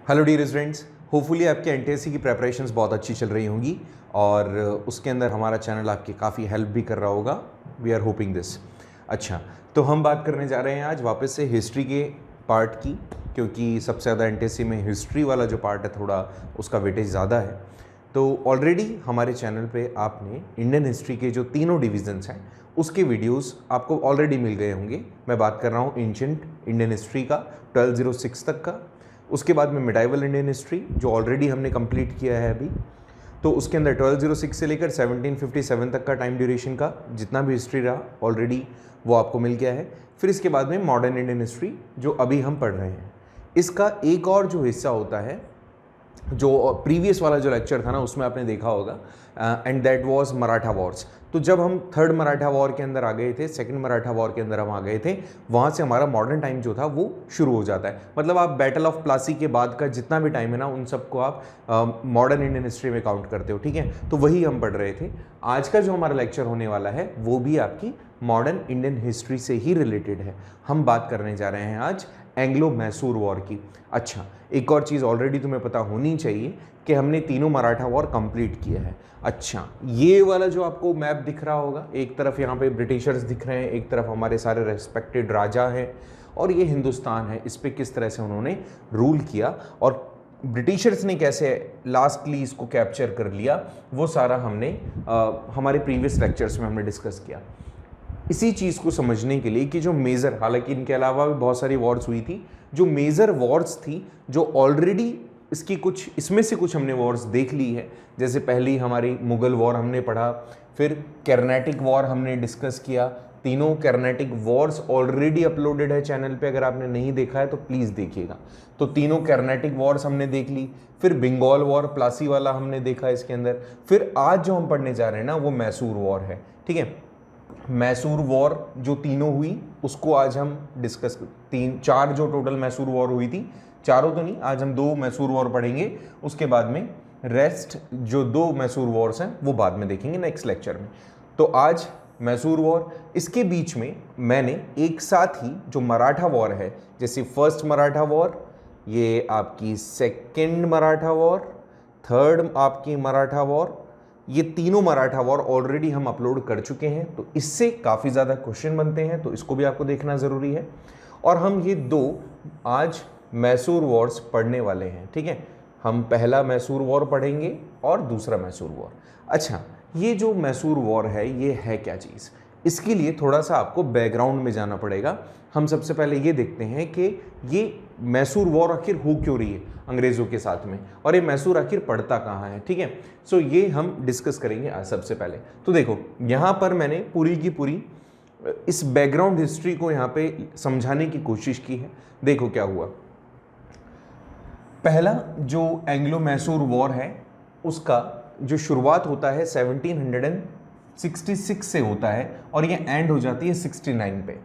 Hello dear students, hopefully आपके NTSC की preparations बहुत अच्छी चल रही होंगी और उसके अंदर हमारा चैनल आपकी काफ़ी हेल्प भी कर रहा होगा। We are hoping this. अच्छा, तो हम बात करने जा रहे हैं आज वापस से हिस्ट्री के पार्ट की, क्योंकि सबसे ज़्यादा एनटीएससी में हिस्ट्री वाला जो पार्ट है थोड़ा उसका वेटेज ज़्यादा है। तो ऑलरेडी हमारे चैनल पे आपने इंडियन हिस्ट्री के जो तीनों डिविजन्स हैं उसके वीडियोस आपको ऑलरेडी मिल गए होंगे। मैं बात कर रहा हूँ एंशिएंट इंडियन हिस्ट्री का 1206 तक का, उसके बाद में मिडाइवल इंडियन हिस्ट्री जो ऑलरेडी हमने कंप्लीट किया है अभी, तो उसके अंदर 1206 से लेकर 1757 तक का टाइम ड्यूरेशन का जितना भी हिस्ट्री रहा ऑलरेडी वो आपको मिल गया है। फिर इसके बाद में मॉडर्न इंडियन हिस्ट्री जो अभी हम पढ़ रहे हैं, इसका एक और जो हिस्सा होता है, जो प्रीवियस वाला जो लेक्चर था ना उसमें आपने देखा होगा, and that was Maratha Wars. तो जब हम थर्ड मराठा वॉर के अंदर आ गए थे, सेकंड मराठा वॉर के अंदर हम आ गए थे, वहाँ से हमारा मॉडर्न टाइम जो था वो शुरू हो जाता है। मतलब आप बैटल ऑफ प्लासी के बाद का जितना भी टाइम है ना उन सबको आप मॉडर्न इंडियन हिस्ट्री में काउंट करते हो, ठीक है। तो वही हम पढ़ रहे थे। आज का जो हमारा लेक्चर होने वाला है वो भी आपकी मॉडर्न इंडियन हिस्ट्री से ही रिलेटेड है। हम बात करने जा रहे हैं आज एंग्लो मैसूर वॉर की। अच्छा, एक और चीज़ ऑलरेडी तुम्हें पता होनी चाहिए कि हमने तीनों मराठा वॉर कंप्लीट किया है। अच्छा, ये वाला जो आपको मैप दिख रहा होगा, एक तरफ यहाँ पे ब्रिटिशर्स दिख रहे हैं, एक तरफ हमारे सारे रेस्पेक्टेड राजा हैं, और ये हिंदुस्तान है। इस पर किस तरह से उन्होंने रूल किया और ब्रिटिशर्स ने कैसे लास्टली इसको कैप्चर कर लिया, वो सारा हमने हमारे प्रीवियस लेक्चर्स में हमने डिस्कस किया। इसी चीज़ को समझने के लिए कि जो मेजर, हालांकि इनके अलावा भी बहुत सारी वॉर्स हुई थी, जो मेजर वॉर्स थी जो ऑलरेडी इसकी कुछ, इसमें से कुछ हमने वॉर्स देख ली है। जैसे पहली हमारी मुगल वॉर हमने पढ़ा, फिर कर्नाटिक वॉर हमने डिस्कस किया। तीनों कर्नाटिक वॉर्स ऑलरेडी अपलोडेड है चैनल पे, अगर आपने नहीं देखा है तो प्लीज़ देखिएगा। तो तीनों कर्नाटिक वॉर्स हमने देख ली, फिर बंगाल वॉर प्लासी वाला हमने देखा इसके अंदर। फिर आज जो हम पढ़ने जा रहे हैं ना वो मैसूर वॉर है, ठीक है। मैसूर वॉर जो तीनों हुई उसको आज हम डिस्कस, चार जो टोटल मैसूर वॉर हुई थी, चारों तो नहीं, आज हम दो मैसूर वॉर पढ़ेंगे। उसके बाद में रेस्ट जो दो मैसूर वॉर्स हैं वो बाद में देखेंगे नेक्स्ट लेक्चर में। तो आज मैसूर वॉर, इसके बीच में मैंने एक साथ ही जो मराठा वॉर है, जैसे फर्स्ट मराठा वॉर, ये आपकी सेकेंड मराठा वॉर, थर्ड आपकी मराठा वॉर, ये तीनों मराठा वॉर ऑलरेडी हम अपलोड कर चुके हैं। तो इससे काफ़ी ज़्यादा क्वेश्चन बनते हैं, तो इसको भी आपको देखना ज़रूरी है। और हम ये दो आज मैसूर वॉर्स पढ़ने वाले हैं, ठीक है। हम पहला मैसूर वॉर पढ़ेंगे और दूसरा मैसूर वॉर। अच्छा, ये जो मैसूर वॉर है ये है क्या चीज़, इसके लिए थोड़ा सा आपको बैकग्राउंड में जाना पड़ेगा। हम सबसे पहले ये देखते हैं कि ये मैसूर वॉर आखिर हो क्यों रही है अंग्रेज़ों के साथ में, और ये मैसूर आखिर पड़ता कहाँ है, ठीक है। सो ये हम डिस्कस करेंगे आज सबसे पहले। तो देखो, यहाँ पर मैंने पूरी की पूरी इस बैकग्राउंड हिस्ट्री को यहाँ पे समझाने की कोशिश की है। देखो क्या हुआ। पहला जो एंग्लो मैसूर वॉर है उसका जो शुरुआत होता है 1766 से होता है और ये एंड हो जाती है 69 पे।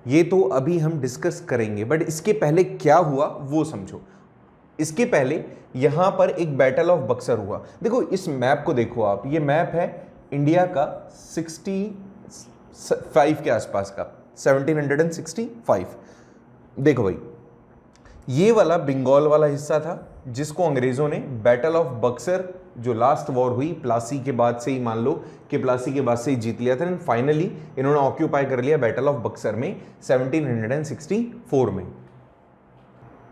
ये तो अभी हम डिस्कस करेंगे, बट इसके पहले क्या हुआ वो समझो। इसके पहले यहाँ पर एक बैटल ऑफ बक्सर हुआ। देखो इस मैप को देखो आप, ये मैप है इंडिया का 65 के आसपास का, 1765। देखो भाई, ये वाला बंगाल वाला हिस्सा था जिसको अंग्रेज़ों ने बैटल ऑफ बक्सर, जो लास्ट वॉर हुई प्लासी के बाद से ही, मान लो कि प्लासी के बाद से ही जीत लिया था, एंड फाइनली इन्होंने ऑक्यूपाई कर लिया बैटल ऑफ बक्सर में 1764 में।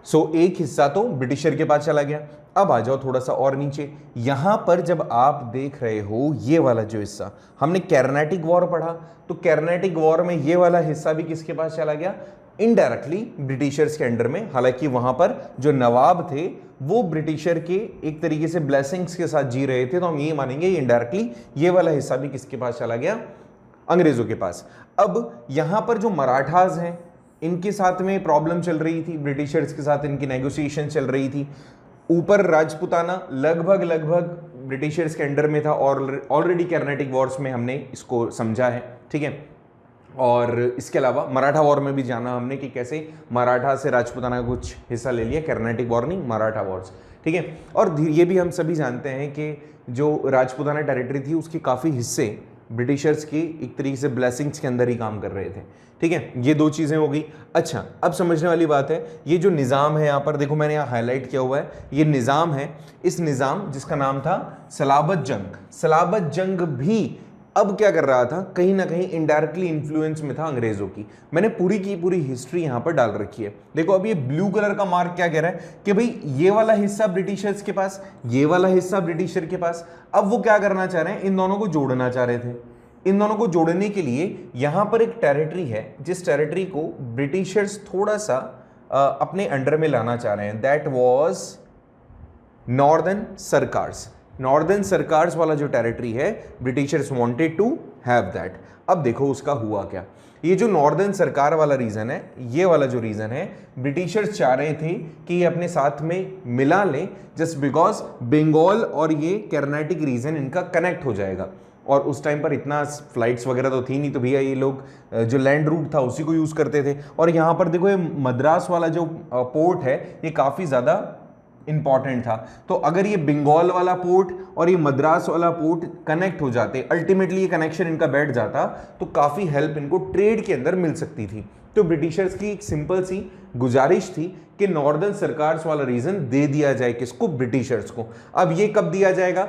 सो एक हिस्सा तो ब्रिटिशर के पास चला गया। अब आ जाओ थोड़ा सा और नीचे, यहां पर जब आप देख रहे हो ये वाला जो हिस्सा, हमने कर्नाटिक वॉर पढ़ा, तो कर्नाटिक वॉर में ये वाला हिस्सा भी किसके पास चला गया, इनडायरेक्टली ब्रिटिशर्स के अंडर में। हालांकि वहां पर जो नवाब थे वो ब्रिटिशर के एक तरीके से ब्लेसिंग्स के साथ जी रहे थे, तो हम ये मानेंगे इनडायरेक्टली ये वाला हिस्सा भी किसके पास चला गया, अंग्रेजों के पास। अब यहां पर जो मराठास हैं इनके साथ में प्रॉब्लम चल रही थी, ब्रिटिशर्स के साथ इनकी नेगोशिएशन चल रही थी। ऊपर राजपूताना लगभग ब्रिटिशर्स के अंडर में था, और ऑलरेडी कर्नाटिक वॉर्स में हमने इसको समझा है, ठीक है। और इसके अलावा मराठा वॉर में भी जाना हमने कि कैसे मराठा से राजपूताना का कुछ हिस्सा ले लिया, कर्नाटिक वॉर नहीं, मराठा वॉर्स, ठीक है। और ये भी हम सभी जानते हैं कि जो राजपूताना टेरिटरी थी उसके काफ़ी हिस्से ब्रिटिशर्स की एक तरीके से ब्लेसिंग्स के अंदर ही काम कर रहे थे। ठीक है, ये दो चीज़ें हो गई। अच्छा, अब समझने वाली बात है, ये जो निज़ाम है यहाँ पर देखो मैंने यहाँ हाईलाइट किया हुआ है, ये निज़ाम है। इस निज़ाम जिसका नाम था सलाबत जंग, सलाबत जंग भी अब क्या कर रहा था, कहीं ना कहीं इनडायरेक्टली इन्फ्लुएंस में था अंग्रेजों की। मैंने पूरी की पूरी हिस्ट्री यहां पर डाल रखी है। देखो अब ये ब्लू कलर का मार्क क्या कह रहा है कि भाई ये वाला हिस्सा ब्रिटिशर्स के पास, ये वाला हिस्सा ब्रिटिशर के पास। अब वो क्या करना चाह रहे हैं, इन दोनों को जोड़ना चाह रहे थे। इन दोनों को जोड़ने के लिए यहां पर एक टेरिटरी है, जिस टेरिटरी को ब्रिटिशर्स थोड़ा सा अपने अंडर में लाना चाह रहे हैं, that was northern Circars. Northern Circars वाला जो टेरिटरी है, Britishers wanted to have that. अब देखो उसका हुआ क्या, ये जो नॉर्दर्न सरकार वाला रीजन है, ये वाला जो रीजन है, ब्रिटिशर्स चाह रहे थे कि ये अपने साथ में मिला लें, जस्ट बिकॉज बंगाल और ये कर्नाटिक रीजन इनका कनेक्ट हो जाएगा। और उस टाइम पर इतना फ्लाइट्स वगैरह तो थी नहीं, तो भैया ये लोग जो लैंड रूट था उसी को यूज़ करते थे। और यहाँ पर देखो ये मद्रास वाला जो पोर्ट है, ये काफ़ी ज़्यादा इंपॉर्टेंट था। तो अगर ये बंगाल वाला पोर्ट और ये मद्रास वाला पोर्ट कनेक्ट हो जाते, अल्टीमेटली ये कनेक्शन इनका बैठ जाता, तो काफ़ी हेल्प इनको ट्रेड के अंदर मिल सकती थी। तो ब्रिटिशर्स की एक सिंपल सी गुजारिश थी कि नॉर्दर्न सरकार्स वाला रीजन दे दिया जाए, किसको, ब्रिटिशर्स को। अब ये कब दिया जाएगा,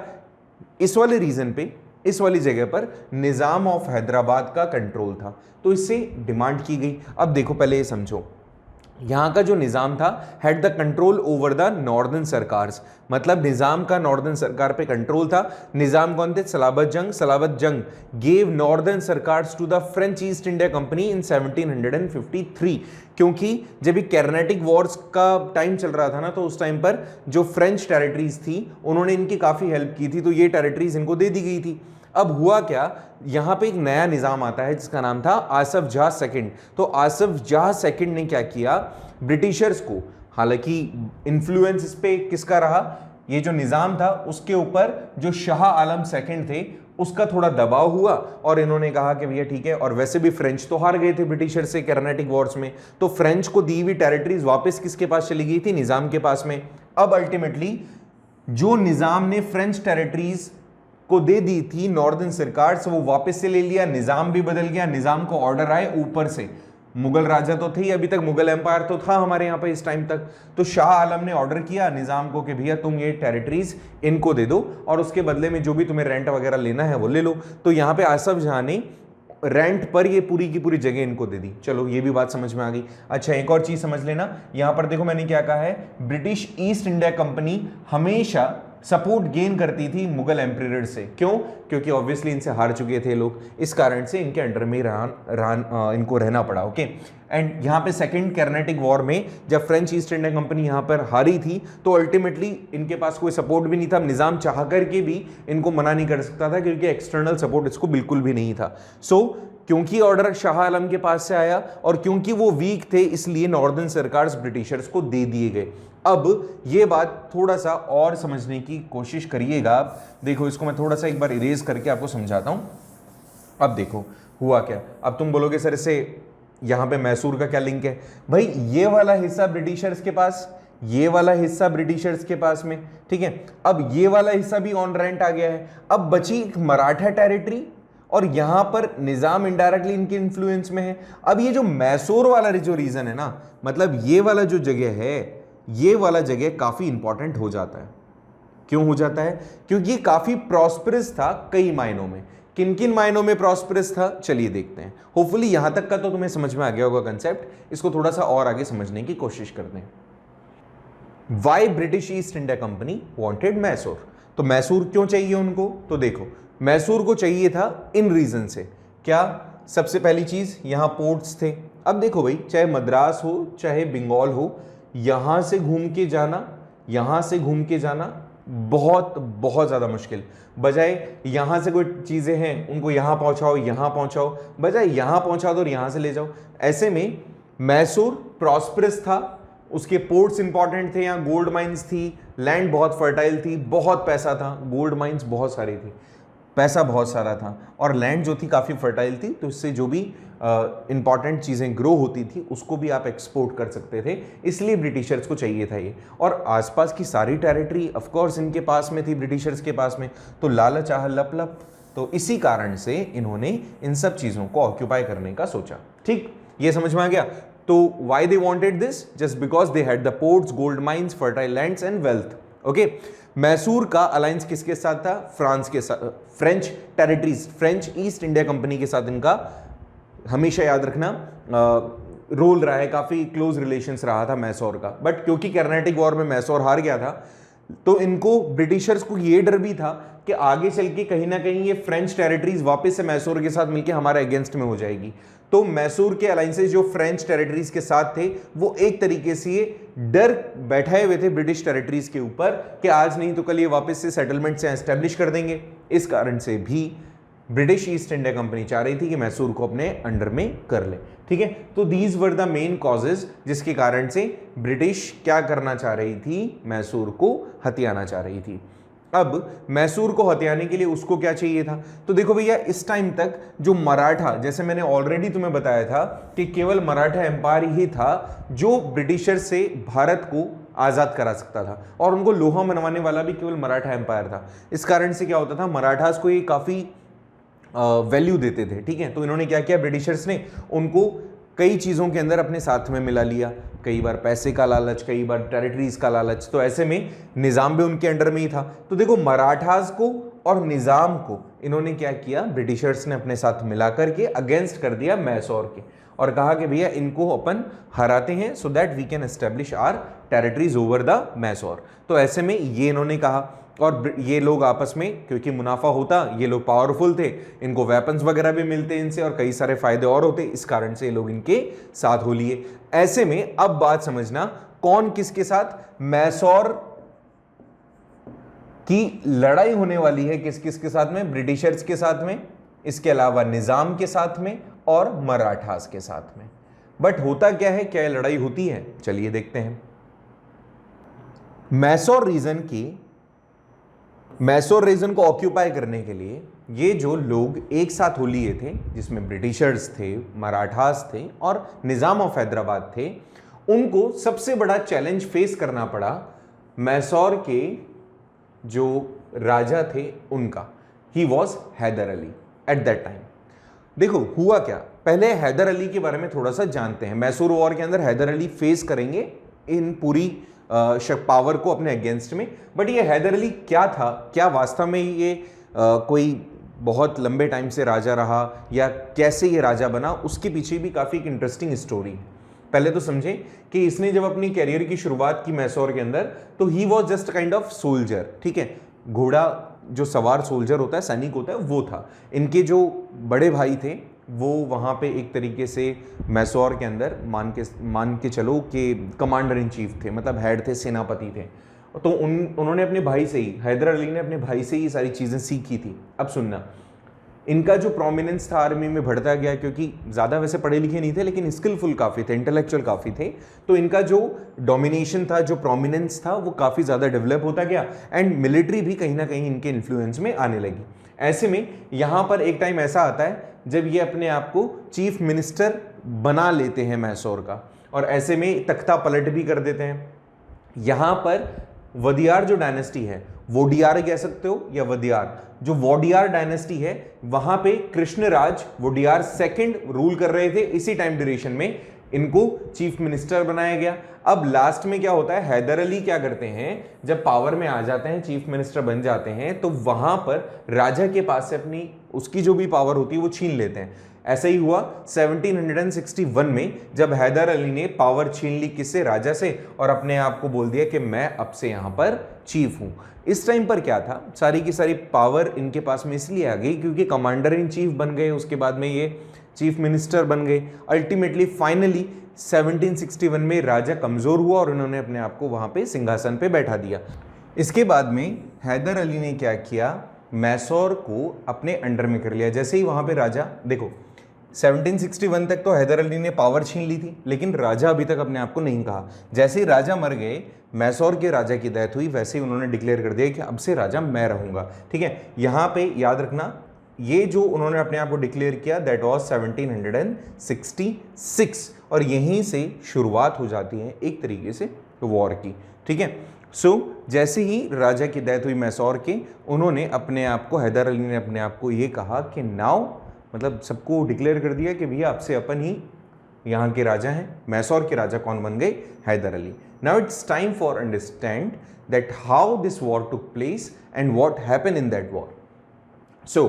इस वाले रीजन पे, इस वाली जगह पर निज़ाम ऑफ हैदराबाद का कंट्रोल था, तो इससे डिमांड की गई। अब देखो पहले ये समझो, यहाँ का जो निज़ाम था, had the control over the Northern Circars, मतलब निज़ाम का नॉर्दर्न सरकार पे कंट्रोल था। निज़ाम कौन थे, Salabat Jung. Salabat Jung gave Northern Circars to the French East India Company in 1753, क्योंकि जब ये कर्नाटिक वॉर्स का टाइम चल रहा था ना, तो उस टाइम पर जो फ्रेंच टेरिटरीज थी उन्होंने इनकी काफ़ी हेल्प की थी, तो ये टेरिटरीज इनको दे दी गई थी। अब हुआ क्या, यहाँ पे एक नया निज़ाम आता है जिसका नाम था आसफ जाह सेकंड। तो आसफ जाह सेकंड ने क्या किया, ब्रिटिशर्स को, हालांकि इन्फ्लुएंस इस पे किसका रहा, ये जो निज़ाम था उसके ऊपर जो शाह आलम सेकंड थे उसका थोड़ा दबाव हुआ, और इन्होंने कहा कि भैया ठीक है। और वैसे भी फ्रेंच तो हार गए थे ब्रिटिशर से कर्नाटिक वॉर्स में, तो फ्रेंच को दी हुई टेरिटरीज वापस किसके पास चली गई थी, निज़ाम के पास में। अब अल्टीमेटली जो निज़ाम ने फ्रेंच टेरिटरीज को दे दी थी नॉर्दर्न सरकार से, वो वापस से ले लिया, निज़ाम भी बदल गया। निज़ाम को ऑर्डर आए ऊपर से, मुगल राजा तो थे ही, अभी तक मुगल एम्पायर तो था हमारे यहाँ पे इस टाइम तक। तो शाह आलम ने ऑर्डर किया निज़ाम को कि भैया तुम ये टेरिटरीज इनको दे दो, और उसके बदले में जो भी तुम्हें रेंट वगैरह लेना है वो ले लो। तो यहाँ पे आसफ जहाँ ने रेंट पर ये पूरी की पूरी जगह इनको दे दी। चलो ये भी बात समझ में आ गई। अच्छा, एक और चीज समझ लेना, यहाँ पर देखो मैंने क्या कहा है, ब्रिटिश ईस्ट इंडिया कंपनी हमेशा सपोर्ट गेन करती थी मुगल एम्परर से। क्यों, क्योंकि ऑब्वियसली इनसे हार चुके थे लोग, इस कारण से इनके अंडर में इनको रहना पड़ा। ओके, एंड यहाँ पे सेकंड कर्नाटिक वॉर में जब फ्रेंच ईस्ट इंडिया कंपनी यहाँ पर हारी थी, तो अल्टीमेटली इनके पास कोई सपोर्ट भी नहीं था। निज़ाम चाह करके भी इनको मना नहीं कर सकता था, क्योंकि एक्सटर्नल सपोर्ट इसको बिल्कुल भी नहीं था। सो क्योंकि ऑर्डर शाह आलम के पास से आया और क्योंकि वो वीक थे, इसलिए नॉर्दर्न सरकार्स ब्रिटिशर्स को दे दिए गए। अब ये बात थोड़ा सा और समझने की कोशिश करिएगा। देखो इसको मैं थोड़ा सा एक बार इरेज करके आपको समझाता हूं। अब देखो हुआ क्या, अब तुम बोलोगे सर इससे यहां पे मैसूर का क्या लिंक है। भाई ये वाला हिस्सा ब्रिटिशर्स के पास, ये वाला हिस्सा ब्रिटिशर्स के पास में, ठीक है। अब ये वाला हिस्सा भी ऑन रेंट आ गया है। अब बची एक मराठा टेरिटरी, और यहां पर निजाम इनडायरेक्टली इनके इन्फ्लुएंस में है। अब ये जो मैसूर वाला जो रीजन है ना, मतलब ये वाला जो जगह है, ये वाला जगह काफी इंपॉर्टेंट हो जाता है। क्यों हो जाता है, क्योंकि ये काफी प्रॉस्परस था कई मायनों में। किन किन मायनों में प्रॉस्परस था, चलिए देखते हैं। होपफुली यहां तक का तो तुम्हें समझ में आ गया होगा कंसेप्ट। इसको थोड़ा सा और आगे समझने की कोशिश करते हैं। Why British East India Company wanted Mysore, तो मैसूर क्यों चाहिए उनको, तो देखो मैसूर को चाहिए था इन रीजन से। क्या, सबसे पहली चीज यहां पोर्ट्स थे। अब देखो भाई, चाहे मद्रास हो चाहे बंगाल हो, यहां से घूम के जाना, यहां से घूम के जाना बहुत बहुत ज्यादा मुश्किल। बजाय यहां से कोई चीजें हैं उनको यहां पहुंचाओ, यहां पहुंचाओ, बजाय यहां पहुंचा दो और यहां से ले जाओ। ऐसे में मैसूर प्रॉस्परस था, उसके पोर्ट्स इंपॉर्टेंट थे, यहाँ गोल्ड माइंस थी, लैंड बहुत फर्टाइल थी, बहुत पैसा था, गोल्ड माइंस बहुत सारी थी, पैसा बहुत सारा था, और लैंड जो थी काफ़ी फर्टाइल थी। तो इससे जो भी इंपॉर्टेंट चीज़ें ग्रो होती थी उसको भी आप एक्सपोर्ट कर सकते थे, इसलिए ब्रिटिशर्स को चाहिए था ये। और आसपास की सारी टेरिटरी ऑफ कोर्स इनके पास में थी, ब्रिटिशर्स के पास में। तो लालच आह लप लप, तो इसी कारण से इन्होंने इन सब चीजों को ऑक्यूपाई करने का सोचा। ठीक, ये समझ में आ गया। तो why they wanted this? Just because they had the ports, gold mines, fertile lands and wealth. Okay, Mysore का अलायंस किसके साथ था? फ्रांस के साथ, French territories, French East India company के साथ इनका हमेशा याद रखना रोल रहा है, काफी क्लोज रिलेशंस रहा था मैसूर का। बट क्योंकि कर्नाटिक वॉर में मैसूर हार गया था, तो इनको ब्रिटिशर्स को ये डर भी था कि आगे चल के कहीं ना कहीं ये फ्रेंच टेरिटरीज वापस से मैसूर के साथ मिलकर हमारे अगेंस्ट में हो जाएगी। तो मैसूर के अलायंसेस जो फ्रेंच टेरिटरीज के साथ थे, वो एक तरीके से डर बैठाए हुए थे ब्रिटिश टेरिटरीज के ऊपर कि आज नहीं तो कल ये वापस से सेटलमेंट से एस्टेब्लिश कर देंगे। इस कारण से भी ब्रिटिश ईस्ट इंडिया कंपनी चाह रही थी कि मैसूर को अपने अंडर में कर ले। ठीक है, तो these were the main causes जिसके कारण से ब्रिटिश क्या करना चाह रही थी? मैसूर को हथियाना चाह रही थी। अब मैसूर को हथियाने के लिए उसको क्या चाहिए था? तो देखो भैया, इस टाइम तक जो मराठा, जैसे मैंने ऑलरेडी तुम्हें बताया था कि केवल मराठा एम्पायर ही था जो ब्रिटिशर से भारत को आजाद करा सकता था, और उनको लोहा मनवाने वाला भी केवल मराठा एम्पायर था। इस कारण से क्या होता था, मराठास को ये काफी वैल्यू देते थे। ठीक है, तो इन्होंने क्या किया, ब्रिटिशर्स ने उनको कई चीज़ों के अंदर अपने साथ में मिला लिया, कई बार पैसे का लालच, कई बार टेरिटरीज का लालच। तो ऐसे में निज़ाम भी उनके अंडर में ही था। तो देखो, मराठास को और निज़ाम को इन्होंने क्या किया, ब्रिटिशर्स ने अपने साथ मिला करके अगेंस्ट कर दिया मैसूर के, और कहा कि भैया इनको अपन हराते हैं so that we can establish our territories over the Mysore. तो ऐसे में ये इन्होंने कहा, और ये लोग आपस में, क्योंकि मुनाफा होता, ये लोग पावरफुल थे, इनको वेपन्स वगैरह भी मिलते इनसे और कई सारे फायदे और होते, इस कारण से ये लोग इनके साथ हो लिए। ऐसे में अब बात समझना, कौन किसके साथ? मैसूर की लड़ाई होने वाली है किस किस के साथ में? ब्रिटिशर्स के साथ में, इसके अलावा निजाम के साथ में और मराठास के साथ में। बट होता क्या है, क्या लड़ाई होती है? चलिए देखते हैं। मैसूर रीजन को ऑक्यूपाई करने के लिए ये जो लोग एक साथ हो लिए थे, जिसमें ब्रिटिशर्स थे, मराठास थे और निजाम ऑफ हैदराबाद थे, उनको सबसे बड़ा चैलेंज फेस करना पड़ा मैसूर के जो राजा थे उनका। He was Hyder Ali at that time. देखो हुआ क्या, पहले हैदर अली के बारे में थोड़ा सा जानते हैं। मैसूर वॉर के अंदर हैदर अली फेस करेंगे इन पूरी पावर को अपने अगेंस्ट में। बट ये हैदर अली क्या था, क्या वास्तव में ये कोई बहुत लंबे टाइम से राजा रहा या कैसे ये राजा बना, उसके पीछे भी काफ़ी एक इंटरेस्टिंग स्टोरी है। पहले तो समझें कि इसने जब अपनी कैरियर की शुरुआत की मैसूर के अंदर, तो he was just kind of soldier. ठीक है, घोड़ा जो सवार सोल्जर होता है, सैनिक होता है, वो था। इनके जो बड़े भाई थे वो वहाँ पे एक तरीके से मैसूर के अंदर मान के चलो कि कमांडर इन चीफ थे, मतलब हेड थे, सेनापति थे। तो उन्होंने अपने भाई से ही, हैदर अली ने अपने भाई से ही सारी चीज़ें सीखी थी। अब सुनना, इनका जो प्रोमिनेंस था आर्मी में बढ़ता गया, क्योंकि ज़्यादा वैसे पढ़े लिखे नहीं थे लेकिन स्किलफुल काफ़ी थे, इंटेलेक्चुअल काफ़ी थे। तो इनका जो डोमिनेशन था, जो प्रोमिनेंस था, वो काफ़ी ज़्यादा डेवलप होता गया एंड मिलिट्री भी कहीं ना कहीं इनके इन्फ्लुएंस में आने लगी। ऐसे में यहाँ पर एक टाइम ऐसा आता है जब ये अपने आप को चीफ मिनिस्टर बना लेते हैं मैसूर का, और ऐसे में तख्ता पलट भी कर देते हैं। यहाँ पर वडियार जो डायनेस्टी है, वोडियार कह सकते हो या वडियार, जो वोडियार डायनेस्टी है, वहां पे कृष्णराज वोडियार सेकंड रूल कर रहे थे। इसी टाइम ड्यूरेशन में इनको चीफ मिनिस्टर बनाया गया। अब लास्ट में क्या होता है, हैदर अली क्या करते हैं, जब पावर में आ जाते हैं, चीफ मिनिस्टर बन जाते हैं, तो वहां पर राजा के पास से अपनी उसकी जो भी पावर होती है वो छीन लेते हैं। ऐसा ही हुआ 1761 में, जब हैदर अली ने पावर छीन ली किससे, राजा से, और अपने आप को बोल दिया कि मैं अब से यहाँ पर चीफ हूँ। इस टाइम पर क्या था, सारी की सारी पावर इनके पास में इसलिए आ गई क्योंकि कमांडर इन चीफ बन गए, उसके बाद में ये चीफ मिनिस्टर बन गए। अल्टीमेटली फाइनली 1761 में राजा कमज़ोर हुआ और उन्होंने अपने आप को वहाँ पे सिंहासन पे बैठा दिया। इसके बाद में हैदर अली ने क्या किया, मैसूर को अपने अंडर में कर लिया। जैसे ही वहाँ पे राजा, देखो 1761 तक तो हैदर अली ने पावर छीन ली थी, लेकिन राजा अभी तक अपने आप को नहीं कहा। जैसे ही राजा मर गए, मैसूर के राजा की डेथ हुई, वैसे ही उन्होंने डिक्लेयर कर दिया कि अब से राजा मैं रहूँगा। ठीक है, यहाँ पे याद रखना, ये जो उन्होंने अपने आप को डिक्लेयर किया, दैट वाज 1766, और यहीं से शुरुआत हो जाती है एक तरीके से वॉर की। ठीक है, जैसे ही राजा की डेथ हुई मैसूर के, उन्होंने अपने आप को, हैदर अली ने अपने आप को ये कहा कि नाउ, मतलब सबको डिक्लेयर कर दिया कि भैया आपसे अपन ही यहाँ के राजा हैं। मैसूर के राजा कौन बन गए? Hyder Ali. Now it's time for understand that how this war took place and what happened in that war. So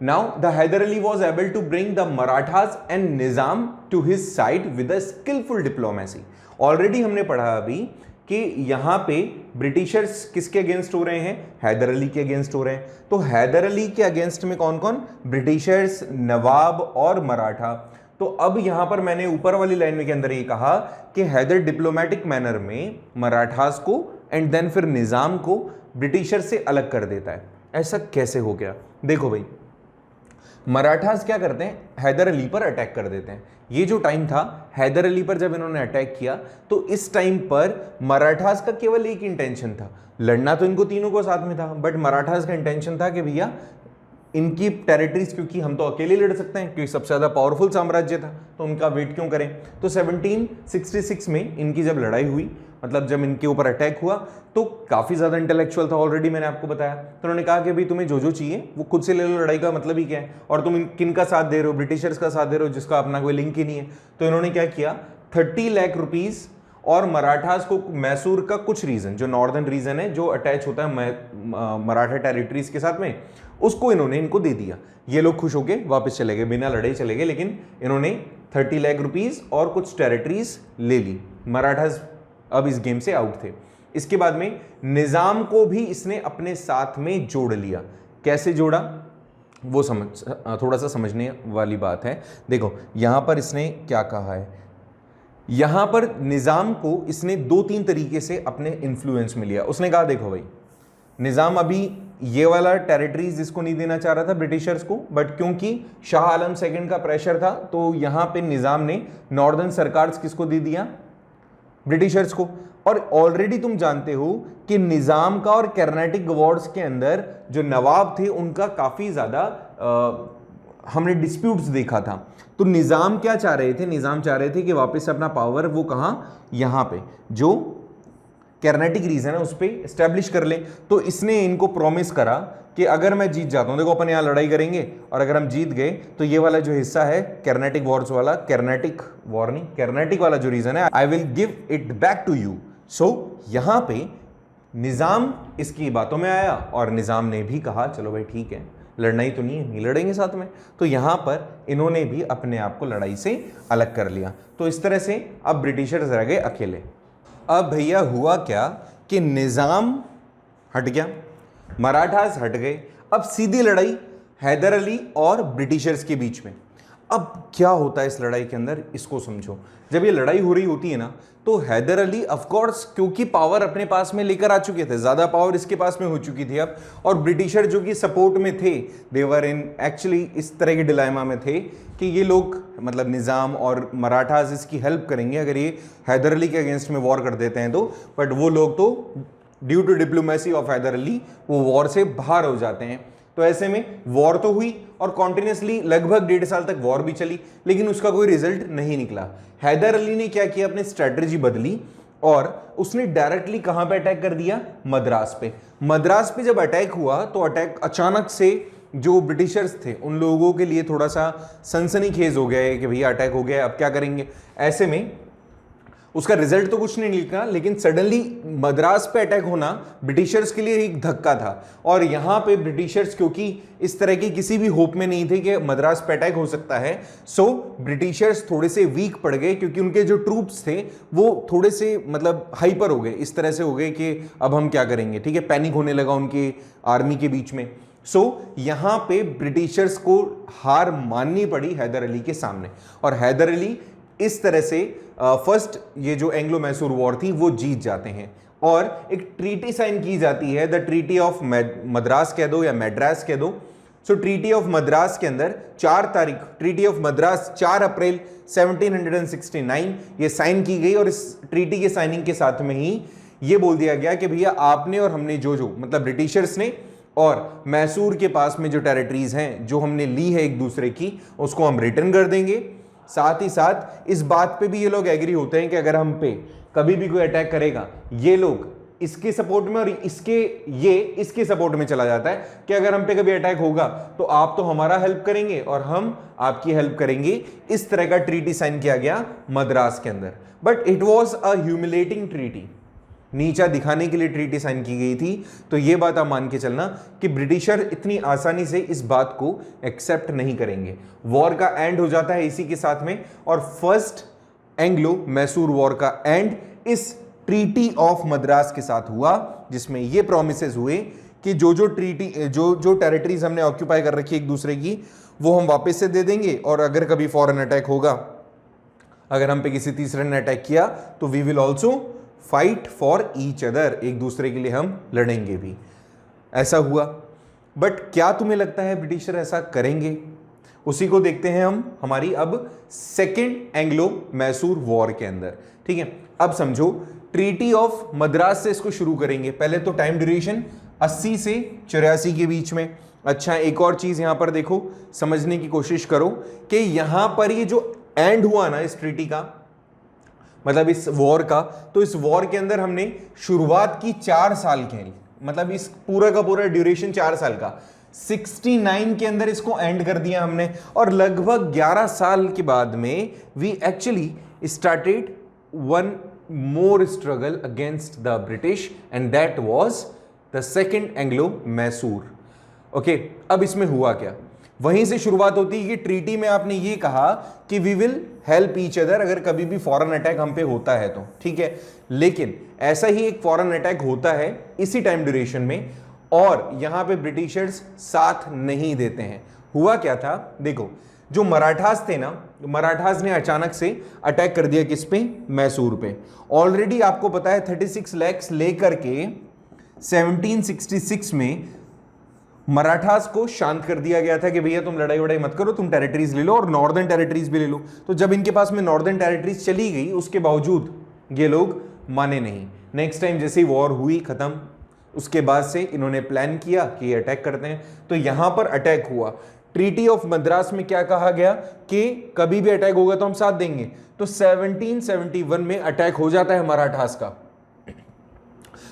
now the Hyder Ali was able to bring the Marathas and Nizam to his side with a skillful diplomacy. Already हमने पढ़ा अभी कि यहाँ पे Britishers किसके against हो रहे हैं? हैदर अली के अगेंस्ट हो रहे हैं। तो हैदर अली के अगेंस्ट में कौन कौन? ब्रिटिशर्स, नवाब और मराठा। तो अब यहाँ पर मैंने ऊपर वाली लाइन के अंदर ये कहा कि हैदर डिप्लोमेटिक मैनर में मराठास को एंड देन फिर निज़ाम को ब्रिटिशर से अलग कर देता है। ऐसा कैसे हो गया? देखो भाई, मराठास क्या करते हैं? हैदर अली पर अटैक कर देते हैं। ये जो टाइम था हैदर अली पर जब इन्होंने अटैक किया, तो इस टाइम पर मराठास का केवल एक इंटेंशन था, लड़ना तो इनको तीनों को साथ में था, बट मराठास का इंटेंशन था कि भैया इनकी टेरिटरीज, क्योंकि हम तो अकेले लड़ सकते हैं क्योंकि सबसे ज़्यादा पावरफुल साम्राज्य था, तो उनका वेट क्यों करें। तो 1766 में इनकी जब लड़ाई हुई, मतलब जब इनके ऊपर अटैक हुआ, तो काफ़ी ज़्यादा इंटेलेक्चुअल था, ऑलरेडी मैंने आपको बताया। तो उन्होंने कहा कि भाई तुम्हें जो जो चाहिए वो खुद से ले लो, लड़ाई का मतलब ही क्या है, और तुम किन का साथ दे रहे हो? ब्रिटिशर्स का साथ दे रहे हो जिसका अपना कोई लिंक ही नहीं है। तो इन्होंने क्या किया, 30 लाख रुपीज़ और मराठास को मैसूर का कुछ रीजन, जो नॉर्दर्न रीजन है जो अटैच होता है मराठा टेरिटरीज के साथ में, उसको इन्होंने इनको दे दिया। ये लोग खुश होके वापस चले गए, बिना लड़ाई चले गए, लेकिन इन्होंने 30 लाख रुपीज़ और कुछ टेरिटरीज ले ली। मराठास अब इस गेम से आउट थे। इसके बाद में निज़ाम को भी इसने अपने साथ में जोड़ लिया। कैसे जोड़ा वो थोड़ा सा समझने वाली बात है। देखो यहाँ पर इसने क्या कहा है, यहाँ पर निज़ाम को इसने 2-3 तरीके से अपने इन्फ्लुएंस में लिया। उसने कहा देखो भाई, निज़ाम अभी ये वाला टेरिटरीज इसको नहीं देना चाह रहा था ब्रिटिशर्स को, बट क्योंकि शाह आलम सेकंड का प्रेशर था, तो यहाँ पे निज़ाम ने नॉर्दर्न सरकार्स किसको दे दिया? ब्रिटिशर्स को। और ऑलरेडी तुम जानते हो कि निज़ाम का और कर्नाटिक वॉर्स के अंदर जो नवाब थे उनका काफ़ी ज़्यादा हमने डिस्प्यूट्स देखा था। तो निज़ाम क्या चाह रहे थे? निज़ाम चाह रहे थे कि वापस अपना पावर वो कहाँ, यहाँ पे जो कर्नाटिक रीजन है उस पर इस्टेब्लिश कर ले। तो इसने इनको प्रॉमिस करा कि अगर मैं जीत जाता हूँ, देखो अपन यहाँ लड़ाई करेंगे और अगर हम जीत गए तो ये वाला जो हिस्सा है कर्नाटिक वॉर्स वाला, कर्नाटिक वाला जो रीजन है, I will give it back to you. So यहाँ पे निज़ाम इसकी बातों में आया और निज़ाम ने भी कहा चलो भाई ठीक है, लड़ना ही तो नहीं है, नहीं लड़ेंगे साथ में। तो यहाँ पर इन्होंने भी अपने आप को लड़ाई से अलग कर लिया। तो इस तरह से अब ब्रिटिशर्स रह गए अकेले। अब भैया हुआ क्या कि निज़ाम हट गया, मराठास हट गए, अब सीधी लड़ाई हैदर अली और ब्रिटिशर्स के बीच में। अब क्या होता है इस लड़ाई के अंदर, इसको समझो। जब ये लड़ाई हो रही होती है ना, तो हैदर अली ऑफ कोर्स क्योंकि पावर अपने पास में लेकर आ चुके थे, ज़्यादा पावर इसके पास में हो चुकी थी अब, और ब्रिटिशर जो कि सपोर्ट में थे, देवर इन एक्चुअली इस तरह के डिलाइमा में थे कि ये लोग मतलब निज़ाम और मराठास इसकी हेल्प करेंगे अगर ये हैदर अली के अगेंस्ट में वॉर कर देते हैं तो, बट वो लोग तो due to diplomacy of Hyder Ali वो वॉर से बाहर हो जाते हैं। तो ऐसे में वॉर तो हुई और कॉन्टिन्यूसली लगभग 1.5 साल तक वॉर भी चली, लेकिन उसका कोई रिजल्ट नहीं निकला। हैदर अली ने क्या किया, अपनी स्ट्रैटेजी बदली और उसने डायरेक्टली कहां पे अटैक कर दिया? मद्रास पे। मद्रास पे जब अटैक हुआ तो अटैक अचानक से जो ब्रिटिशर्स थे उन लोगों के लिए थोड़ा सा सनसनीखेज हो गया कि भैया अटैक हो गया, अब क्या करेंगे। ऐसे में उसका रिजल्ट तो कुछ नहीं निकला, लेकिन सडनली मद्रास पे अटैक होना ब्रिटिशर्स के लिए एक धक्का था। और यहाँ पे ब्रिटिशर्स क्योंकि इस तरह की किसी भी होप में नहीं थे कि मद्रास पे अटैक हो सकता है, सो ब्रिटिशर्स थोड़े से वीक पड़ गए क्योंकि उनके जो ट्रूप्स थे वो थोड़े से मतलब हाइपर हो गए, इस तरह से हो गए कि अब हम क्या करेंगे, ठीक है, पैनिक होने लगा उनकी आर्मी के बीच में। सो यहाँ पे ब्रिटिशर्स को हार माननी पड़ी हैदर अली के सामने, और हैदर अली इस तरह से फर्स्ट ये जो एंग्लो मैसूर वॉर थी वो जीत जाते हैं और एक ट्रीटी साइन की जाती है, द ट्रीटी ऑफ मद्रास कह दो या मैड्रास कह दो। सो ट्रीटी ऑफ मद्रास के अंदर 4 तारीख, ट्रीटी ऑफ मद्रास 4 अप्रैल 1769 ये साइन की गई, और इस ट्रीटी के साइनिंग के साथ में ही ये बोल दिया गया कि भैया आपने और हमने जो मतलब ब्रिटिशर्स ने और मैसूर के पास में जो टेरिटरीज हैं जो हमने ली है एक दूसरे की, उसको हम रिटर्न कर देंगे। साथ ही साथ इस बात पे भी ये लोग एग्री होते हैं कि अगर हम पे कभी भी कोई अटैक करेगा, ये लोग इसके सपोर्ट में और इसके सपोर्ट में चला जाता है कि अगर हम पे कभी अटैक होगा तो आप तो हमारा हेल्प करेंगे और हम आपकी हेल्प करेंगे। इस तरह का ट्रीटी साइन किया गया मद्रास के अंदर। But it was a humiliating treaty, नीचा दिखाने के लिए ट्रीटी साइन की गई थी। तो यह बात आप मान के चलना कि ब्रिटिशर इतनी आसानी से इस बात को एक्सेप्ट नहीं करेंगे। वॉर का एंड हो जाता है इसी के साथ में, और फर्स्ट एंग्लो मैसूर वॉर का एंड इस ट्रीटी ऑफ मद्रास के साथ हुआ, जिसमें ये प्रोमिसेस हुए कि जो टेरिटरीज हमने ऑक्यूपाई कर रखी एक दूसरे की, वो हम वापस से दे देंगे, और अगर कभी फॉरेन अटैक होगा, अगर हम पे किसी तीसरे ने अटैक किया, तो we will also fight for each other, एक दूसरे के लिए हम लड़ेंगे भी। ऐसा हुआ। बट क्या तुम्हें लगता है ब्रिटिशर ऐसा करेंगे? उसी को देखते हैं हम हमारी अब सेकेंड एंग्लो मैसूर वॉर के अंदर। ठीक है, अब समझो ट्रीटी ऑफ मद्रास से इसको शुरू करेंगे। पहले तो टाइम ड्यूरेशन 80 से 84 के बीच में। अच्छा, एक और चीज यहां पर देखो, समझने की कोशिश करो कि यहां पर ये जो एंड हुआ ना इस ट्रीटी का, मतलब इस वॉर का, तो इस वॉर के अंदर हमने शुरुआत की 4 साल के, मतलब इस पूरा का पूरा ड्यूरेशन 4 साल का, 69 के अंदर इसको एंड कर दिया हमने, और लगभग 11 साल के बाद में we actually started one more struggle against the British, and that was the second Anglo Mysore. Okay, अब इसमें हुआ क्या? वहीं से शुरुआत होती है कि ट्रीटी में आपने ये कहा कि we will help each other अगर कभी भी फॉरेन अटैक हम पे होता है तो, ठीक है। लेकिन ऐसा ही एक फॉरेन अटैक होता है इसी टाइम ड्यूरेशन में, और यहां पे ब्रिटिशर्स साथ नहीं देते हैं। हुआ क्या था, देखो, जो मराठास थे ना, मराठास ने अचानक से अटैक कर दिया किस पे? मैसूर पे। ऑलरेडी आपको पता है 36 लाख लेकर के 1766 में मराठास को शांत कर दिया गया था कि भैया तुम लड़ाई वड़ाई मत करो, तुम टेरिटरीज ले लो और नॉर्दर्न टेरिटरीज भी ले लो। तो जब इनके पास में नॉर्दर्न टेरिटरीज चली गई, उसके बावजूद ये लोग माने नहीं। नेक्स्ट टाइम जैसे ही वॉर हुई खत्म, उसके बाद से इन्होंने प्लान किया कि अटैक करते हैं, तो यहां पर अटैक हुआ। ट्रीटी ऑफ मद्रास में क्या कहा गया कि कभी भी अटैक होगा तो हम साथ देंगे। तो 1771 में अटैक हो जाता है मराठास का।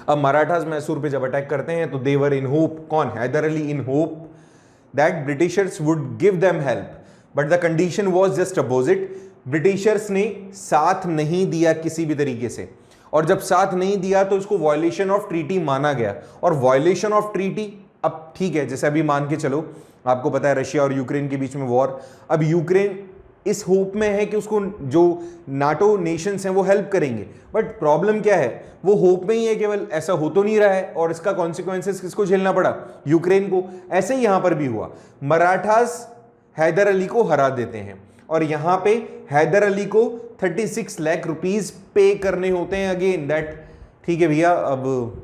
अब मराठास मैसूर पे जब अटैक करते हैं तो देवर इन होप, कौन? Hyder Ali in hope that Britishers would give them help, but the condition was just opposite. Britishers ने साथ नहीं दिया किसी भी तरीके से, और जब साथ नहीं दिया तो इसको वायलेशन ऑफ ट्रीटी माना गया। और वायलेशन ऑफ ट्रीटी, अब ठीक है, जैसे अभी मान के चलो, आपको पता है रशिया और यूक्रेन के बीच में वॉर। अब यूक्रेन इस होप में है कि उसको जो नाटो नेशंस हैं वो हेल्प करेंगे, बट प्रॉब्लम क्या है, वो होप में ही है, केवल ऐसा हो तो नहीं रहा है, और इसका कॉन्सिक्वेंसेस किसको झेलना पड़ा? यूक्रेन को। ऐसे ही यहां पर भी हुआ, मराठास हैदर अली को हरा देते हैं, और यहां पे हैदर अली को 36 लाख रुपीज पे करने होते हैं अगेन दैट, ठीक है भैया, अब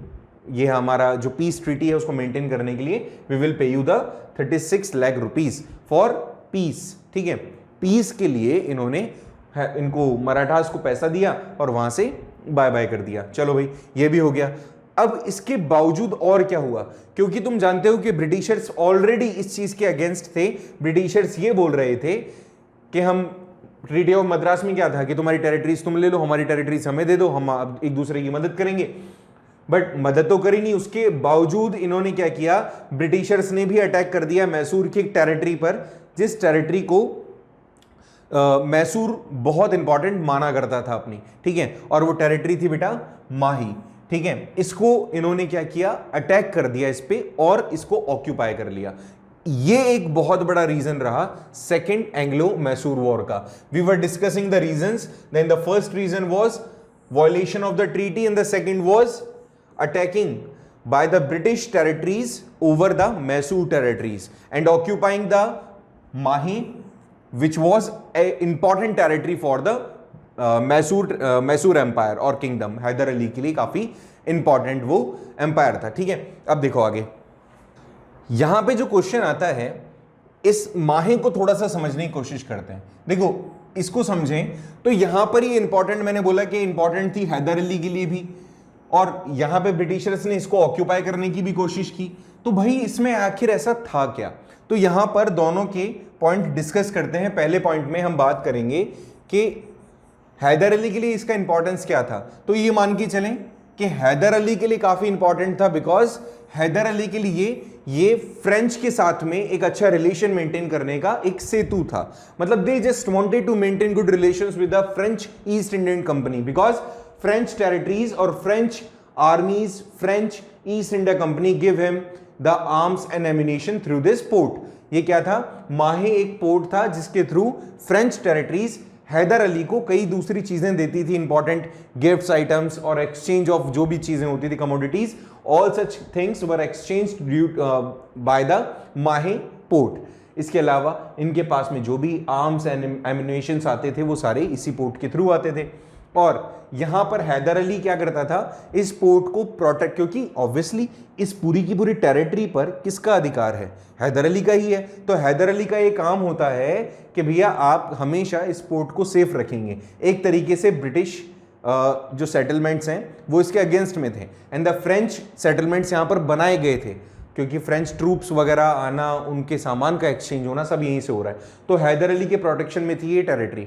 ये हमारा जो पीस ट्रीटी है उसको मेंटेन करने के लिए we will pay you the 36 lakh rupees for peace. ठीक है, पीस के लिए इनको मराठास को पैसा दिया और वहां से बाय बाय कर दिया। चलो भाई, ये भी हो गया। अब इसके बावजूद और क्या हुआ, क्योंकि तुम जानते हो कि ब्रिटिशर्स ऑलरेडी इस चीज के अगेंस्ट थे। ब्रिटिशर्स ये बोल रहे थे कि हम, ट्रीटी ऑफ मद्रास में क्या था कि तुम्हारी टेरिटरीज तुम ले लो, हमारी टेरिटरीज हमें दे दो, हम एक दूसरे की मदद करेंगे। बट मदद तो करी नहीं, उसके बावजूद इन्होंने क्या किया, ब्रिटिशर्स ने भी अटैक कर दिया मैसूर की एक टेरिटरी पर, जिस टेरिटरी को मैसूर बहुत इंपॉर्टेंट माना करता था अपनी। ठीक है, और वो टेरिटरी थी बेटा माही। ठीक है, इसको इन्होंने क्या किया, अटैक कर दिया इस पे और इसको ऑक्यूपाई कर लिया। ये एक बहुत बड़ा रीजन रहा सेकेंड एंग्लो मैसूर वॉर का। We were discussing the reasons, then the first reason was violation of the treaty and the second was attacking by the British territories over the Mysore territories and occupying the Mahi, which was an important territory for the Mysore Empire और kingdom। Haider Ali के लिए काफी important वो empire था। ठीक है, अब देखो आगे, यहां पे जो क्वेश्चन आता है, इस माही को थोड़ा सा समझने की कोशिश करते हैं। देखो, इसको समझें तो यहां पर ही इंपॉर्टेंट, मैंने बोला कि इंपॉर्टेंट थी हैदर अली के लिए भी, और यहां पे ब्रिटिशर्स ने इसको ऑक्यूपाई करने की भी कोशिश की। तो भाई इसमें आखिर ऐसा था क्या? तो यहां पर दोनों के पॉइंट डिस्कस करते हैं। पहले पॉइंट में हम बात करेंगे कि हैदर अली के लिए इसका इंपॉर्टेंस क्या था। तो ये मान के चलें कि हैदर अली के लिए काफी इंपॉर्टेंट था, बिकॉज हैदर अली के लिए ये फ्रेंच के साथ में एक अच्छा रिलेशन मेंटेन करने का एक सेतु था। मतलब they just wanted to maintain good relations with the French East Indian Company, because French territories और French armies, French East India Company give him the arms and ammunition through this port. ये क्या था? माहे एक port था जिसके through French territories Hyder Ali को कई दूसरी चीजें देती थी, इंपॉर्टेंट गिफ्ट्स, आइटम्स और एक्सचेंज ऑफ जो भी चीजें होती थी, commodities, all such things were exchanged by the माहे पोर्ट। इसके अलावा इनके पास में जो भी आर्म्स एंड एम्यूनिशंस आते थे वो सारे इसी पोर्ट के थ्रू आते थे। और यहां पर हैदर अली क्या करता था? इस पोर्ट को प्रोटेक्ट, क्योंकि ऑब्वियसली इस पूरी की पूरी टेरिटरी पर किसका अधिकार है? हैदर अली का ही है। तो हैदर अली का ये काम होता है कि भैया आप हमेशा इस पोर्ट को सेफ रखेंगे। एक तरीके से ब्रिटिश जो सेटलमेंट्स हैं वो इसके अगेंस्ट में थे, एंड द फ्रेंच सेटलमेंट्स यहाँ पर बनाए गए थे क्योंकि फ्रेंच ट्रूप्स वगैरह आना, उनके सामान का एक्सचेंज होना सब यहीं से हो रहा है। तो हैदर अली के प्रोटेक्शन में थी ये टेरिटरी।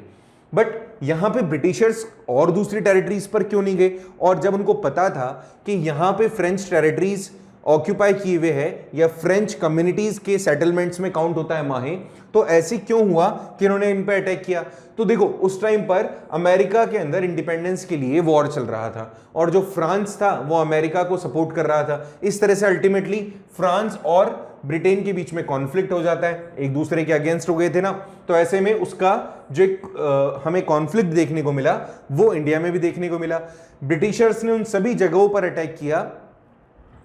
बट यहां पे ब्रिटिशर्स और दूसरी टेरिटरीज पर क्यों नहीं गए? और जब उनको पता था कि यहां पे फ्रेंच टेरिटरीज ऑक्यूपाई किए हुए हैं या फ्रेंच कम्युनिटीज के सेटलमेंट्स में काउंट होता है माहे, तो ऐसे क्यों हुआ कि इन्होंने इन पर अटैक किया? तो देखो, उस टाइम पर अमेरिका के अंदर इंडिपेंडेंस के लिए वॉर चल रहा था और जो फ्रांस था वो अमेरिका को सपोर्ट कर रहा था। इस तरह से अल्टीमेटली फ्रांस और ब्रिटेन के बीच में कॉन्फ्लिक्ट हो जाता है, एक दूसरे के अगेंस्ट हो गए थे ना। तो ऐसे में उसका जो एक हमें कॉन्फ्लिक्ट देखने को मिला वो इंडिया में भी देखने को मिला। ब्रिटिशर्स ने उन सभी जगहों पर अटैक किया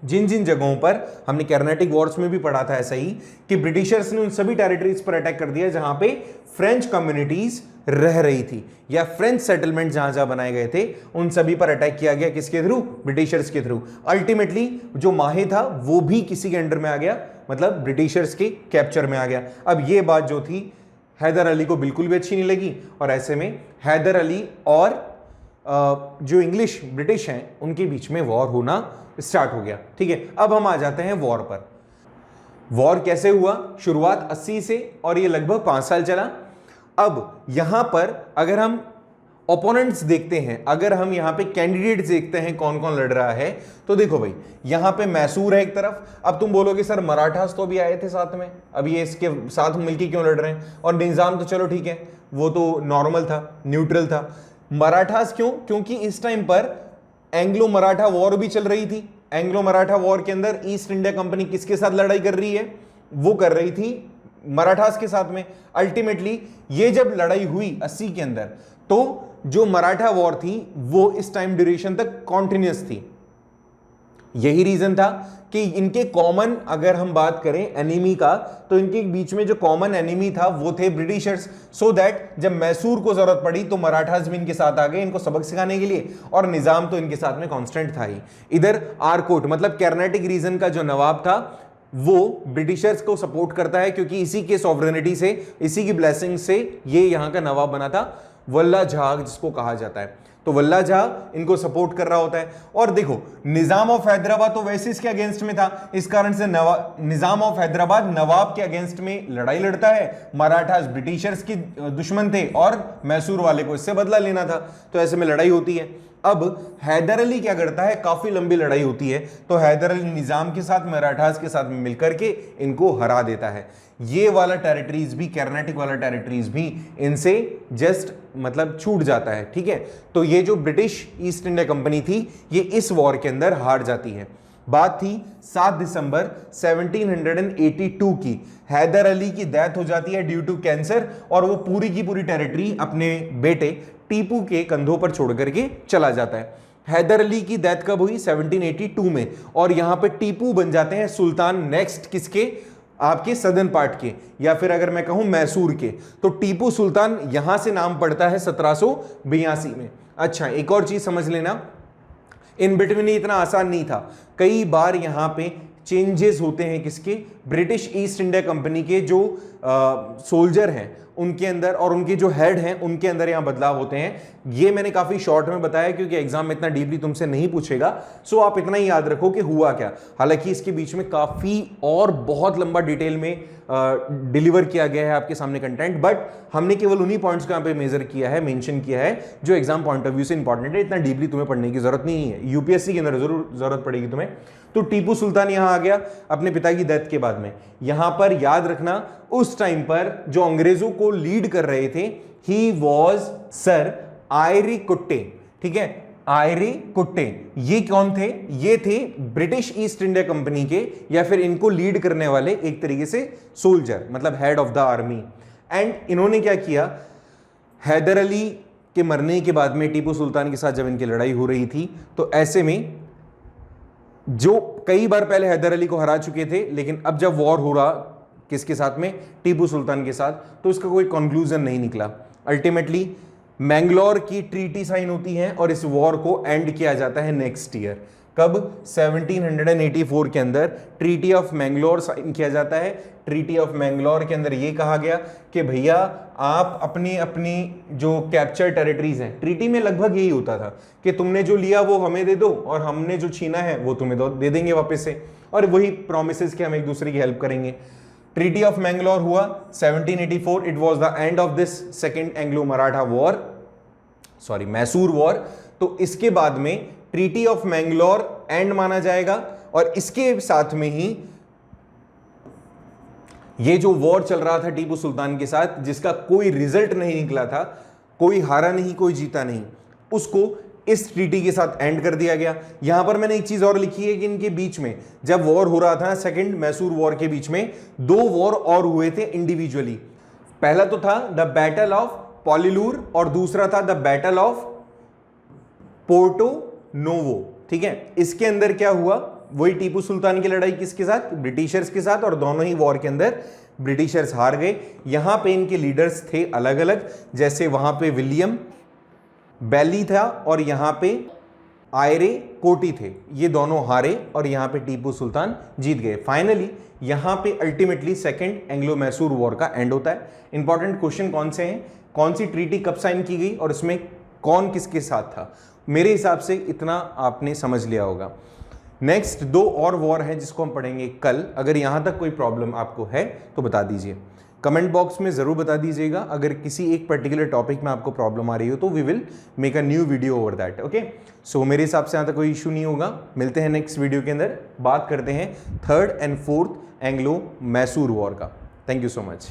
जिन जिन जगहों पर, हमने कर्नाटिक वॉर्स में भी पढ़ा था ऐसा ही, कि ब्रिटिशर्स ने उन सभी टेरिटरीज पर अटैक कर दिया जहां पे फ्रेंच कम्युनिटीज रह रही थी या फ्रेंच सेटलमेंट जहां जहां बनाए गए थे उन सभी पर अटैक किया गया। किसके थ्रू? ब्रिटिशर्स के थ्रू। अल्टीमेटली जो माहे था वो भी किसी के अंडर में आ गया, मतलब ब्रिटिशर्स के कैप्चर में आ गया। अब ये बात जो थी हैदर अली को बिल्कुल भी अच्छी नहीं लगी और ऐसे में हैदर अली और जो इंग्लिश ब्रिटिश हैं उनके बीच में वॉर होना स्टार्ट हो गया। ठीक है, अब हम आ जाते हैं वॉर पर। वॉर कैसे हुआ? शुरुआत 80 से और ये लगभग 5 साल चला। अब यहां पर अगर हम ओपोनेंट्स देखते हैं, अगर हम यहां पे कैंडिडेट्स देखते हैं कौन कौन लड़ रहा है, तो देखो भाई यहां पे मैसूर है एक तरफ। अब तुम बोलोगे सर मराठास तो भी आए थे साथ में, अब ये इसके साथ मिलकर क्यों लड़ रहे हैं? और निजाम तो चलो ठीक है, वो तो नॉर्मल था, न्यूट्रल था। मराठास क्यों? क्योंकि इस टाइम पर एंग्लो मराठा वॉर भी चल रही थी। एंग्लो मराठा वॉर के अंदर ईस्ट इंडिया कंपनी किसके साथ लड़ाई कर रही है? वो कर रही थी मराठास के साथ में। अल्टीमेटली ये जब लड़ाई हुई 80 के अंदर, तो जो मराठा वॉर थी वो इस टाइम ड्यूरेशन तक कॉन्टिन्यूअस थी। यही रीजन था कि इनके कॉमन, अगर हम बात करें एनिमी का, तो इनके बीच में जो कॉमन एनिमी था वो थे ब्रिटिशर्स। सो दैट जब मैसूर को जरूरत पड़ी तो मराठास भी इनके साथ आ गए इनको सबक सिखाने के लिए, और निजाम तो इनके साथ में कांस्टेंट था ही। इधर आरकोट मतलब कर्नाटिक रीजन का जो नवाब था वो ब्रिटिशर्स को सपोर्ट करता है क्योंकि इसी के सॉवरेनिटी से, इसी की ब्लेसिंग से ये यहां का नवाब बना था, वल्ला जहां जिसको कहा जाता है। तो वल्ला जहां इनको सपोर्ट कर रहा होता है। और देखो निजाम ऑफ हैदराबाद तो वैसे इसके अगेंस्ट में था, इस कारण से निजाम ऑफ हैदराबाद नवाब के अगेंस्ट में लड़ाई लड़ता है। मराठास ब्रिटिशर्स की दुश्मन थे और मैसूर वाले को इससे बदला लेना था, तो ऐसे में लड़ाई होती है। अब हैदर अली क्या करता है? काफी लंबी लड़ाई होती है, तो हैदर अली निजाम के साथ मराठास के साथ मिलकर के इनको हरा देता है। ये वाला टेरिटरीज भी, कर्नाटिक वाला टेरिटरीज भी इनसे जस्ट मतलब छूट जाता है। ठीक है, तो ये जो ब्रिटिश ईस्ट इंडिया कंपनी थी ये इस वॉर के अंदर हार जाती है। बात थी 7 दिसंबर 1782 की। हैदर अली की डेथ हो जाती है ड्यू टू कैंसर और वो पूरी की पूरी टेरिटरी अपने बेटे टीपू के कंधों पर छोड़ करके चला जाता है। हैदर अली की डेथ कब हुई? 1782 में। और यहां पे टीपू बन जाते हैं सुल्तान नेक्स्ट किसके? आपके सदर्न पार्ट के, या फिर अगर मैं कहूं मैसूर के, तो टीपू सुल्तान यहां से नाम पड़ता है 1782 में। अच्छा, एक और चीज समझ लेना, इन बिटवीन इतना आसान नहीं था, कई बार यहां पे चेंजेस होते हैं किसके? ब्रिटिश ईस्ट इंडिया कंपनी के जो सोल्जर हैं उनके अंदर और उनके जो हेड हैं उनके अंदर यहां बदलाव होते हैं। ये मैंने काफी शॉर्ट में बताया क्योंकि एग्जाम में इतना डीपली तुमसे नहीं पूछेगा, सो आप इतना ही याद रखो कि हुआ क्या। हालांकि इसके बीच में काफी और बहुत लंबा डिटेल में डिलीवर किया गया है आपके सामने कंटेंट, बट हमने केवल उन्हीं पॉइंट्स को यहाँ पे मेजर किया है, मेंशन किया है जो एग्जाम पॉइंट ऑफ व्यू से इंपॉर्टेंट है। इतना डीपली तुम्हें पढ़ने की जरूरत नहीं है, यूपीएससी के अंदर जरूर जरूरत पड़ेगी तुम्हें। तो टीपू सुल्तान यहां आ गया अपने पिता की डेथ के बाद में। यहां पर याद रखना उस टाइम पर जो अंग्रेजों को लीड कर रहे थे, ही वॉज सर आयरी कुट्टे। ठीक है, आयरी कुट्टे ये कौन थे? ये थे ब्रिटिश ईस्ट इंडिया कंपनी के, या फिर इनको लीड करने वाले एक तरीके से सोल्जर, मतलब head of the army. And इन्होंने क्या किया, हैदर अली के मरने के बाद में टीपू सुल्तान के साथ जब इनकी लड़ाई हो रही थी, तो ऐसे में जो कई बार पहले हैदर अली को हरा चुके थे, लेकिन अब जब वॉर हो रहा किसके साथ में, टीपू सुल्तान के साथ, तो इसका कोई कंक्लूजन नहीं निकला। अल्टीमेटली मैंगलोर की ट्रीटी साइन होती है और इस वॉर को एंड किया जाता है नेक्स्ट ईयर। कब? 1784 के अंदर ट्रीटी ऑफ मैंगलोर साइन किया जाता है। ट्रीटी ऑफ मैंगलोर के अंदर यह कहा गया कि भैया आप अपनी अपनी जो कैप्चर टेरिटरीज हैं, ट्रीटी में लगभग यही होता था कि तुमने जो लिया वो हमें दे दो और हमने जो छीना है वो तुम्हें दे देंगे वापस से, और वही प्रोमिसेस कि हम एक दूसरे की हेल्प करेंगे। ट्रीटी ऑफ मैंगलोर हुआ 1784। It was the end of this second Anglo Maratha war, sorry Mysore war. तो इसके बाद में ट्रीटी ऑफ मैंगलोर एंड माना जाएगा, और इसके साथ में ही ये जो वॉर चल रहा था टीपू सुल्तान के साथ, जिसका कोई रिजल्ट नहीं निकला था, कोई हारा नहीं कोई जीता नहीं, उसको इस ट्रीटी के साथ एंड कर दिया गया। यहां पर मैंने एक चीज और लिखी है कि इनके बीच में जब वॉर हो रहा था, सेकंड मैसूर वॉर के बीच में 2 वॉर और हुए थे इंडिविजुअली। पहला तो था द बैटल ऑफ पॉलिलूर और दूसरा था the battle of Porto Novo. ठीक है, इसके अंदर क्या हुआ, वही टीपू सुल्तान की लड़ाई किसके साथ, ब्रिटिशर्स के साथ, और दोनों ही वॉर के अंदर ब्रिटिशर्स हार गए। यहां पे इनके लीडर्स थे अलग अलग, जैसे वहां पे विलियम बैली था और यहां पे आयरे कोटी थे, ये दोनों हारे और यहां पे टीपू सुल्तान जीत गए। फाइनली यहां पे ultimately second Anglo Mysore war का एंड होता है। इंपॉर्टेंट क्वेश्चन कौन से हैं, कौन सी ट्रीटी कब साइन की गई और इसमें कौन किसके साथ था, मेरे हिसाब से इतना आपने समझ लिया होगा। नेक्स्ट 2 और वॉर हैं जिसको हम पढ़ेंगे कल। अगर यहां तक कोई प्रॉब्लम आपको है तो बता दीजिए, कमेंट बॉक्स में जरूर बता दीजिएगा। अगर किसी एक पर्टिकुलर टॉपिक में आपको प्रॉब्लम आ रही हो तो we will make a new video over that. Okay, so मेरे हिसाब से यहां तक कोई इशू नहीं होगा। मिलते हैं नेक्स्ट वीडियो के अंदर, बात करते हैं 3rd and 4th Anglo Mysore war का। Thank you so much.